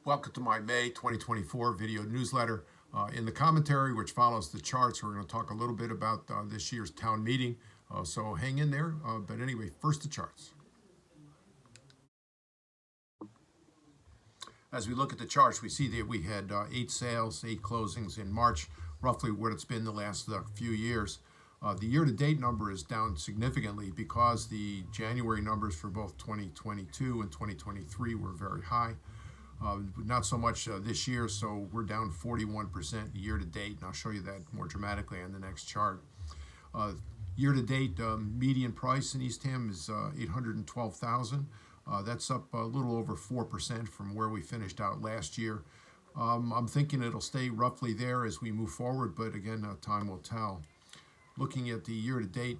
Welcome to my May 2024 video newsletter. In the commentary, which follows the charts, we're going to talk a little bit about this year's town meeting, so hang in there. But anyway, first the charts. As we look at the charts, we see that we had 8 sales, 8 closings in March, roughly what it's been the last few years. The year-to-date number is down significantly because the January numbers for both 2022 and 2023 were very high. Not so much this year, so we're down 41% year-to-date, and I'll show you that more dramatically on the next chart. Year-to-date median price in Eastham is $812,000. That's up a little over 4% from where we finished out last year. I'm thinking it'll stay roughly there as we move forward, but again, time will tell. Looking at the year-to-date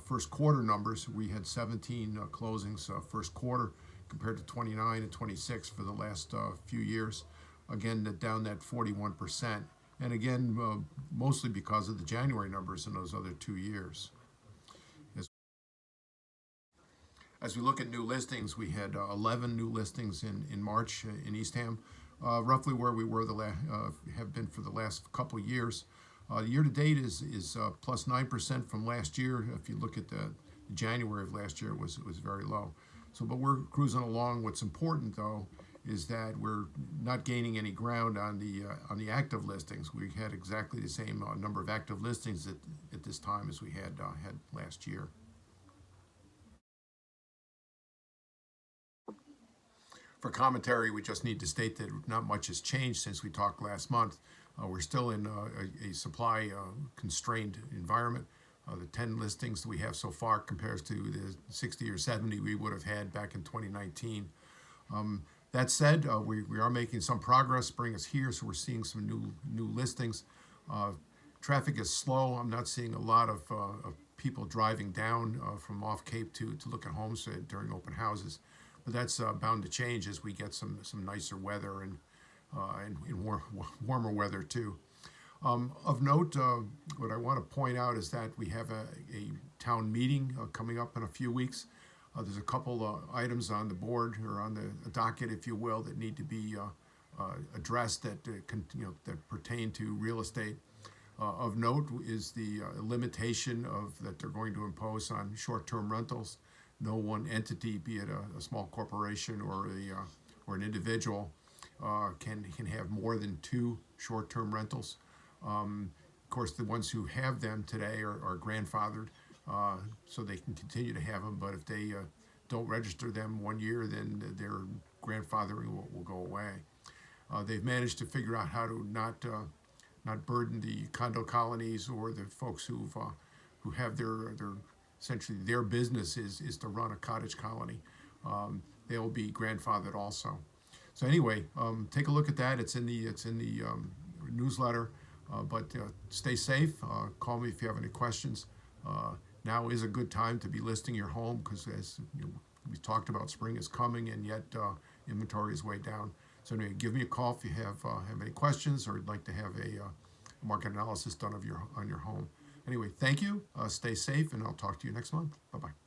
first quarter numbers, we had 17 closings first quarter compared to 29 and 26 for the last few years. Again, down that 41%. And again, mostly because of the January numbers in those other 2 years. As we look at new listings, we had 11 new listings in March in Eastham, roughly where we were have been for the last couple of years. Year-to-date is plus 9% from last year. If you look at the January of last year, it was very low. So, but we're cruising along. What's important, though, is that we're not gaining any ground on the active listings. We had exactly the same number of active listings at this time as we had last year. For commentary, we just need to state that not much has changed since we talked last month. We're still in a supply constrained environment. The 10 listings that we have so far compares to the 60 or 70 we would have had back in 2019. That said, we are making some progress, bring us here, so we're seeing some new listings. Traffic is slow. I'm not seeing a lot of people driving down from off Cape to look at homes during open houses. But that's bound to change as we get some nicer weather and warmer weather too. Of note, what I want to point out is that we have a town meeting coming up in a few weeks. There's a couple items on the board, or on the docket, if you will, that need to be addressed that that pertain to real estate. Of note is the limitation that they're going to impose on short-term rentals. No one entity, be it a small corporation or an individual, can have more than 2 short-term rentals. Of course, the ones who have them today are grandfathered, so they can continue to have them. But if they don't register them 1 year, then their grandfathering will go away. They've managed to figure out how to not burden the condo colonies or the folks who have essentially their business is to run a cottage colony. They'll be grandfathered also. So anyway, take a look at that. It's in the newsletter. But stay safe. Call me if you have any questions. Now is a good time to be listing your home because, as we talked about, spring is coming, and yet inventory is way down. So anyway, give me a call if you have any questions or would like to have a market analysis done on your home. Anyway, thank you. Stay safe, and I'll talk to you next month. Bye-bye.